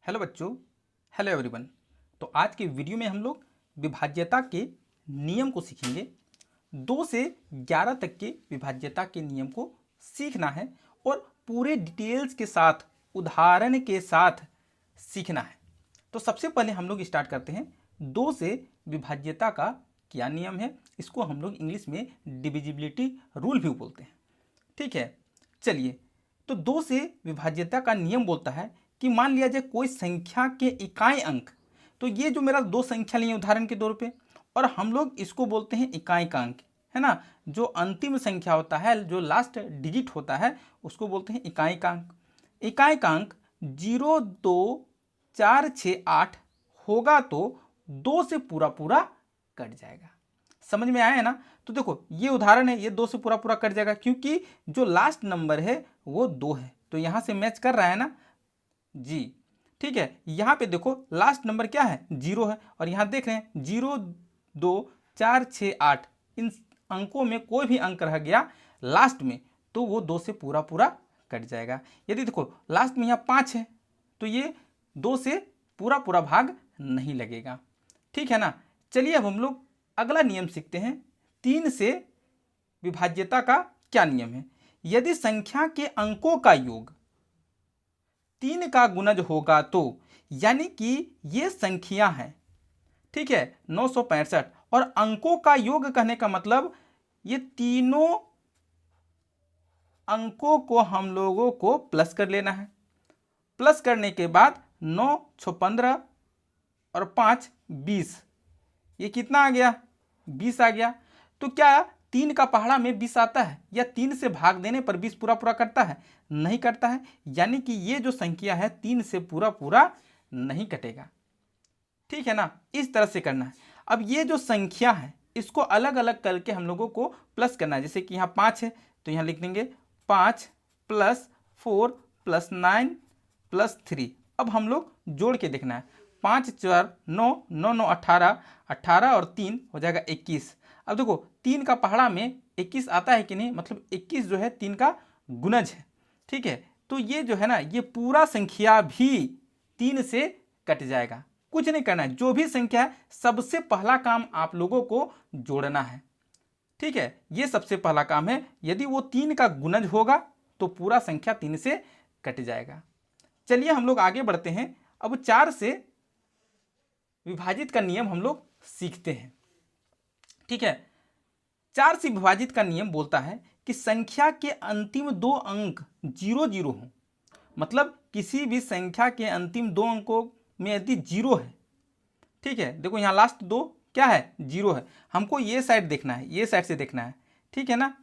Hello बच्चों, hello everyone. तो आज के वीडियो में हम लोग विभाज्यता के नियम को सीखेंगे। 2 से 11 तक के विभाज्यता के नियम को सीखना है और पूरे डिटेल्स के साथ, उदाहरण के साथ सीखना है। तो सबसे पहले हम लोग स्टार्ट करते हैं 2 से विभाज्यता का क्या नियम है। इसको हम लोग इंग्लिश में डिविजिबिलिटी रूल भी बोलते हैं। ठीक है, चलिए। तो 2 से विभाज्यता का नियम बोलता है कि मान लिया जाए कोई संख्या के इकाई अंक, तो ये जो मेरा 2 संख्या लिए उदाहरण के तौर पे, और हम लोग इसको बोलते हैं इकाई का अंक, है ना। जो अंतिम संख्या होता है, जो लास्ट डिजिट होता है, उसको बोलते हैं इकाई का अंक। इकाई का अंक 0, 2, 4, 6, 8 होगा तो 2 से पूरा पूरा कट जाएगा। समझ में आया है ना। तो देखो ये उदाहरण है, ये 2 से पूरा पूरा कट जाएगा क्योंकि जो लास्ट नंबर है वो 2 है, तो यहां से मैच कर रहा है ना जी। ठीक है, यहाँ पे देखो लास्ट नंबर क्या है, 0 है, और यहाँ देख रहे हैं 0, 2, 4, 6, 8, इन अंकों में कोई भी अंक रह गया लास्ट में तो वो 2 से पूरा पूरा कट जाएगा। यदि देखो लास्ट में यहाँ 5 है तो ये 2 से पूरा पूरा भाग नहीं लगेगा। ठीक है ना। चलिए अब हम लोग अगला नियम सीखते हैं। 3 से विभाज्यता का क्या नियम है। यदि संख्या के अंकों का योग 3 का गुणज होगा तो, यानी कि ये संख्या है, ठीक है, 965, और अंकों का योग कहने का मतलब ये तीनों अंकों को हम लोगों को प्लस कर लेना है। प्लस करने के बाद 9, 6, 15 और 5, 20, ये कितना आ गया, 20 आ गया। तो क्या 3 का पहाड़ा में 20 आता है, या 3 से भाग देने पर 20 पूरा पूरा कटता है? नहीं कटता है। यानी कि ये जो संख्या है 3 से पूरा पूरा नहीं कटेगा। ठीक है ना, इस तरह से करना है। अब ये जो संख्या है इसको अलग अलग करके हम लोगों को प्लस करना है। जैसे कि यहाँ 5 है तो यहाँ लिख देंगे 5 + 4 + 9 + 3। अब हम लोग जोड़ के देखना है। 5, 4, 9, 9, 9, 18, 18 और 3 हो जाएगा 21। अब देखो 3 का पहाड़ा में 21 आता है कि नहीं, मतलब 21 जो है 3 का गुणज है। ठीक है, तो ये जो है ना, ये पूरा संख्या भी 3 से कट जाएगा। कुछ नहीं करना है, जो भी संख्या है सबसे पहला काम आप लोगों को जोड़ना है। ठीक है, ये सबसे पहला काम है। यदि वो 3 का गुणज होगा तो पूरा संख्या 3 से कट जाएगा। चलिए हम लोग आगे बढ़ते हैं। अब 4 से विभाजित का नियम हम लोग सीखते हैं। ठीक है, 4 से विभाजित का नियम बोलता है कि संख्या के अंतिम 2 अंक 0, 0 हो। मतलब किसी भी संख्या के अंतिम 2 अंकों में यदि 0 है, ठीक है, देखो यहाँ लास्ट 2 क्या है, 0 है। हमको ये साइड देखना है, ये साइड से देखना है। ठीक है ना,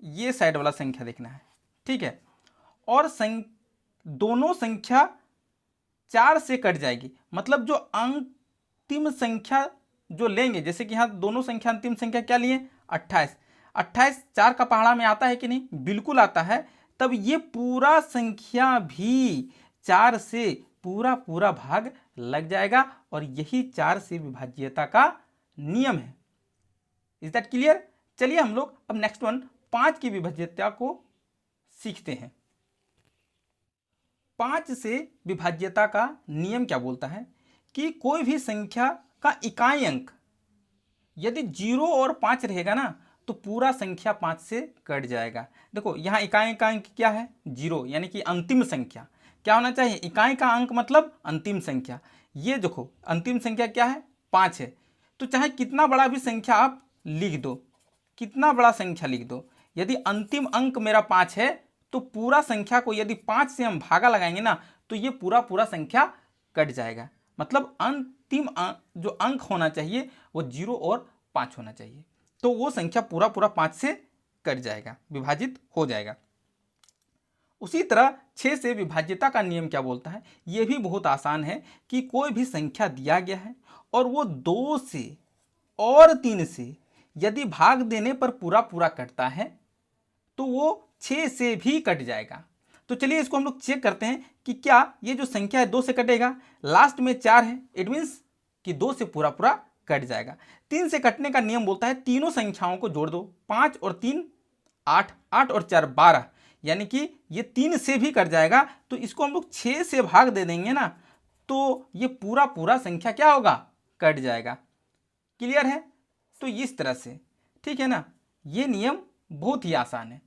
ये साइड वाला संख्या देखना है। ठीक है, और दोनों संख्या 4 से कट जाएगी। मतलब जो अंतिम संख्या जो लेंगे, जैसे कि यहाँ दोनों संख्या अंतिम संख्या क्या लिए, 28। 28 4 का पहाड़ा में आता है कि नहीं, बिल्कुल आता है। तब ये पूरा संख्या भी 4 से पूरा पूरा भाग लग जाएगा, और यही 4 से विभाज्यता का नियम है। Is that clear. चलिए हम लोग अब नेक्स्ट वन 5 की विभाज्यता को सीखते हैं। 5 से विभाज्यता का नियम क्या बोलता है कि कोई भी संख्या का इकाई अंक यदि 0 और 5 रहेगा ना तो पूरा संख्या 5 से कट जाएगा। देखो यहाँ इकाई का अंक क्या है, 0, यानी कि अंतिम संख्या। क्या होना चाहिए, इकाई का अंक मतलब अंतिम संख्या। ये देखो अंतिम संख्या क्या है, 5 है। तो चाहे कितना बड़ा भी संख्या आप लिख दो, कितना बड़ा संख्या लिख दो, यदि अंतिम अंक मेरा 5 है तो पूरा संख्या को यदि 5 से हम भागा लगाएंगे ना तो ये पूरा पूरा संख्या कट जाएगा। मतलब अंतिम जो अंक होना चाहिए वो 0 और 5 होना चाहिए, तो वो संख्या पूरा पूरा 5 से कट जाएगा, विभाजित हो जाएगा। उसी तरह 6 से विभाज्यता का नियम क्या बोलता है, ये भी बहुत आसान है कि कोई भी संख्या दिया गया है और वो 2 से और 3 से यदि भाग देने पर पूरा पूरा कटता है तो वो 6 से भी कट जाएगा। तो चलिए इसको हम लोग चेक करते हैं कि क्या ये जो संख्या है 2 से कटेगा। लास्ट में 4 है, इट मीन्स कि 2 से पूरा पूरा कट जाएगा। 3 से कटने का नियम बोलता है तीनों संख्याओं को जोड़ दो, 5 और 3 8, 8 और 4 12, यानी कि ये 3 से भी कट जाएगा। तो इसको हम लोग 6 से भाग दे देंगे ना तो ये पूरा पूरा संख्या क्या होगा, कट जाएगा। क्लियर है? तो इस तरह से, ठीक है ना, ये नियम बहुत ही आसान है।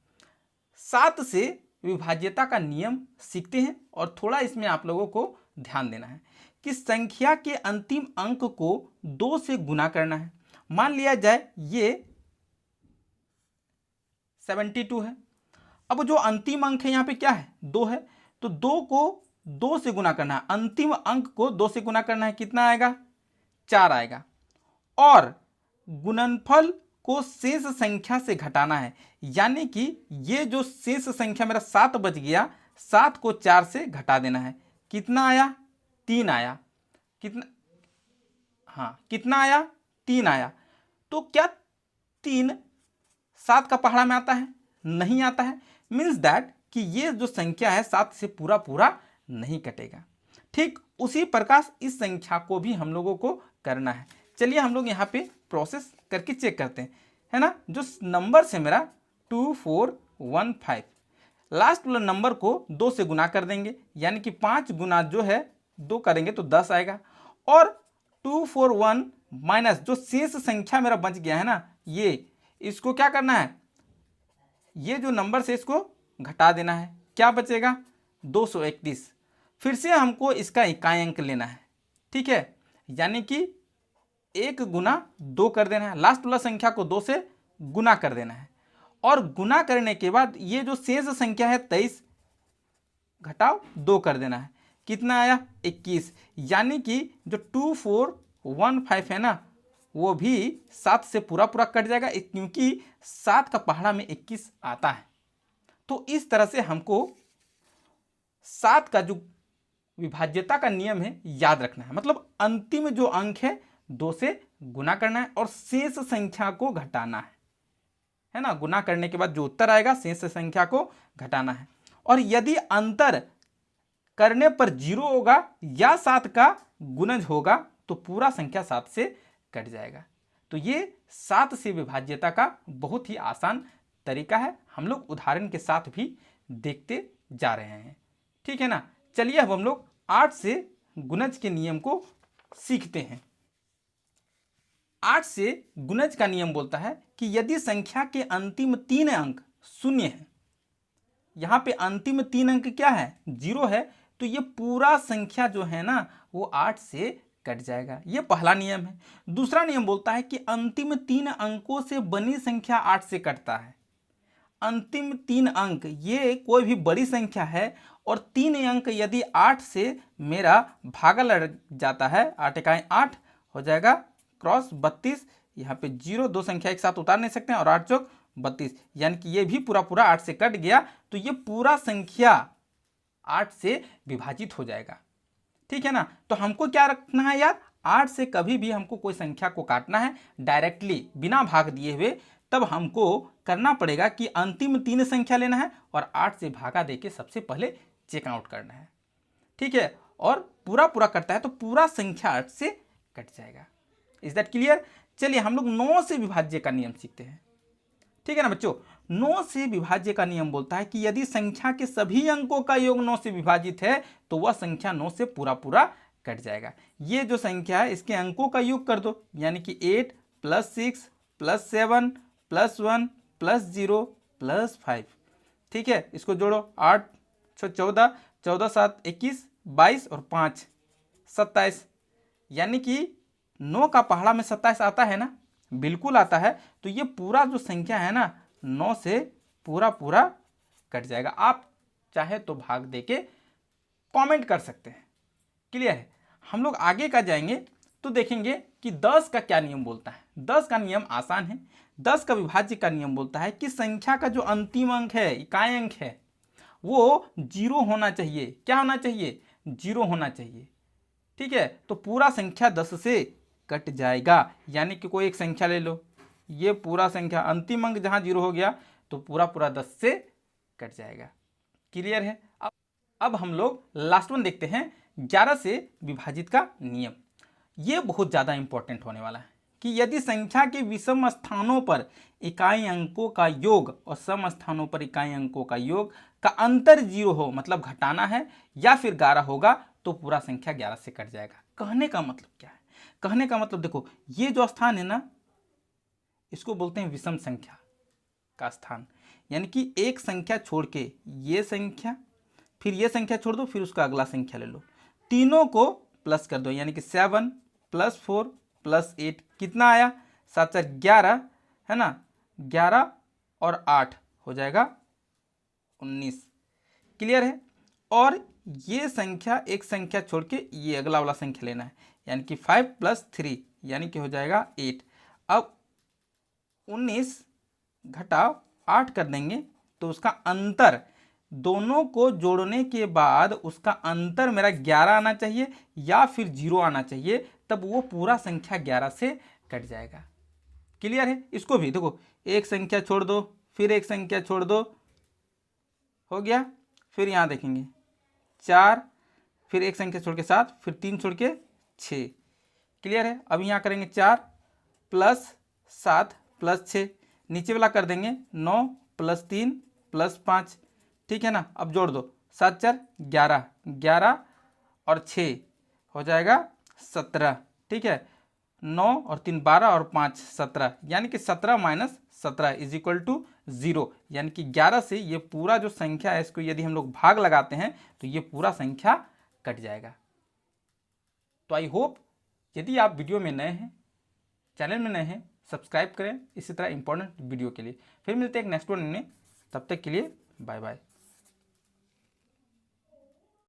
7 से विभाज्यता का नियम सीखते हैं और थोड़ा इसमें आप लोगों को ध्यान देना है कि संख्या के अंतिम अंक को 2 से गुना करना है। मान लिया जाए ये 72 है। अब जो अंतिम अंक है यहाँ पे क्या है, 2 है, तो 2 को 2 से गुना करना है, अंतिम अंक को 2 से गुना करना है, कितना आएगा, 4 आएगा। और गुणनफल को शेष संख्या से घटाना है, यानी कि ये जो शेष संख्या मेरा 7 बच गया, 7 को 4 से घटा देना है, कितना आया, 3 आया। कितना, हाँ कितना आया, 3 आया। तो क्या 3 7 का पहाड़ा में आता है, नहीं आता है। मीन्स दैट कि ये जो संख्या है 7 से पूरा पूरा नहीं कटेगा। ठीक उसी प्रकार इस संख्या को भी हम लोगों को करना है। चलिए हम लोग यहाँ पे प्रोसेस करके चेक करते हैं, है ना। जो नंबर से मेरा 2415, लास्ट वाला नंबर को 2 से गुना कर देंगे, यानी कि 5 गुना जो है 2 करेंगे तो 10 आएगा। और 241 माइनस जो शेष संख्या मेरा बच गया है ना, ये इसको क्या करना है, ये जो नंबर से इसको घटा देना है, क्या बचेगा, 231। फिर से हमको इसका इकाई अंक लेना है, ठीक है, यानी कि 1 गुना 2 कर देना है, लास्ट वाला संख्या को 2 से गुना कर देना है। और गुना करने के बाद ये जो शेष संख्या है 23 घटाओ 2 कर देना है, कितना आया, 21। यानी कि जो 2415 है ना, वो भी 7 से पूरा पूरा कट जाएगा, क्योंकि 7 का पहाड़ा में 21 आता है। तो इस तरह से हमको 7 का जो विभाज्यता का नियम है याद रखना है। मतलब अंतिम जो अंक है 2 से गुना करना है और शेष संख्या को घटाना है ना। गुना करने के बाद जो उत्तर आएगा शेष संख्या को घटाना है। और यदि अंतर करने पर 0 होगा या 7 का गुणज होगा तो पूरा संख्या 7 से कट जाएगा। तो ये 7 से विभाज्यता का बहुत ही आसान तरीका है, हम लोग उदाहरण के साथ भी देखते जा रहे हैं, ठीक है ना। चलिए अब हम लोग 8 से गुणज के नियम को सीखते हैं। 8 से गुणज का नियम बोलता है कि यदि संख्या के अंतिम 3 अंक शून्य है, यहाँ पे अंतिम 3 अंक क्या है, 0 है, तो ये पूरा संख्या जो है ना वो 8 से कट जाएगा। ये पहला नियम है। दूसरा नियम बोलता है कि अंतिम 3 अंकों से बनी संख्या 8 से कटता है। अंतिम 3 अंक ये कोई भी बड़ी संख्या है और 3 अंक यदि 8 से मेरा भागा लग जाता है, 8 इकाई 8 हो जाएगा, क्रॉस 32, यहाँ पे 0 2 संख्या एक साथ उतार नहीं सकते हैं, और 8 चौक 32, यानी कि ये भी पूरा पूरा 8 से कट गया। तो ये पूरा संख्या 8 से विभाजित हो जाएगा, ठीक है ना। तो हमको क्या रखना है यार, 8 से कभी भी हमको कोई संख्या को काटना है डायरेक्टली बिना भाग दिए हुए, तब हमको करना पड़ेगा कि अंतिम 3 संख्या लेना है और 8 से भागा देके सबसे पहले चेक आउट करना है, ठीक है। और पूरा पूरा करता है तो पूरा संख्या 8 से कट जाएगा। Is that clear? चलिए हम लोग 9 से विभाज्य का नियम सीखते हैं, ठीक है ना बच्चों। 9 से विभाज्य का नियम बोलता है कि यदि संख्या के सभी अंकों का योग 9 से विभाजित है तो वह संख्या 9 से पूरा पूरा कट जाएगा। ये जो संख्या है इसके अंकों का योग कर दो, यानी कि 8 + 6 + 7 + 1 + 0 + 5, ठीक है। इसको जोड़ो, 8 6 14, 14 7 21, 22 और 5 27, यानी कि 9 का पहाड़ा में 27 आता है ना, बिल्कुल आता है। तो ये पूरा जो संख्या है ना 9 से पूरा पूरा कट जाएगा। आप चाहे तो भाग देके कमेंट कर सकते हैं, क्लियर है। हम लोग आगे का जाएंगे तो देखेंगे कि 10 का क्या नियम बोलता है। 10 का नियम आसान है। 10 का विभाज्य का नियम बोलता है कि संख्या का जो अंतिम अंक है, इकाई अंक है, वो 0 होना चाहिए। क्या होना चाहिए? 0 होना चाहिए, ठीक है। तो पूरा संख्या 10 से कट जाएगा, यानी कि कोई एक संख्या ले लो, ये पूरा संख्या अंतिम अंक जहां 0 हो गया तो पूरा पूरा 10 से कट जाएगा, क्लियर है। अब हम लोग लास्ट वन देखते हैं, 11 से विभाजित का नियम। ये बहुत ज़्यादा इंपॉर्टेंट होने वाला है कि यदि संख्या के विषम स्थानों पर इकाई अंकों का योग और सम स्थानों पर इकाई अंकों का योग का अंतर 0 हो, मतलब घटाना है, या फिर 11 होगा, तो तो पूरा संख्या 11 से कट जाएगा। कहने का मतलब क्या है? कहने का मतलब देखो, ये जो स्थान है ना, इसको बोलते हैं विषम संख्या का स्थान। यानी कि एक संख्या छोड़ के ये संख्या, फिर ये संख्या छोड़ दो, फिर उसका अगला संख्या ले लो, तीनों को प्लस कर दो। यानी कि 7 + 4 + 8 कितना आया? 7 4 11 है ना, 11 और 8 हो जाएगा 19। क्लियर है? और ये संख्या, एक संख्या छोड़ के ये अगला वाला संख्या लेना है, यानी कि 5 + 3 यानी कि हो जाएगा 8। अब 19 घटाओ 8 कर देंगे तो उसका अंतर, दोनों को जोड़ने के बाद उसका अंतर मेरा 11 आना चाहिए या फिर 0 आना चाहिए, तब वो पूरा संख्या 11 से कट जाएगा। क्लियर है? इसको भी देखो, एक संख्या छोड़ दो, फिर एक संख्या छोड़ दो, हो गया। फिर यहाँ देखेंगे 4, फिर एक संख्या छोड़ के 7, फिर 3 छोड़ के 6। क्लियर है? अब यहाँ करेंगे 4 + 7 + 6, नीचे वाला कर देंगे 9 + 3 + 5। ठीक है ना? अब जोड़ दो, 7 4 11, 11 और 6 हो जाएगा 17। ठीक है, 9 और 3 12 और 5 17, यानी कि 17 - 17 = 0। यानी कि 11 से ये पूरा जो संख्या है, इसको यदि हम लोग भाग लगाते हैं तो ये पूरा संख्या कट जाएगा। तो आई होप, यदि आप वीडियो में नए हैं, चैनल में नए हैं, सब्सक्राइब करें इसी तरह इंपॉर्टेंट वीडियो के लिए। फिर मिलते हैं एक नेक्स्ट वन में, तब तक के लिए बाय बाय।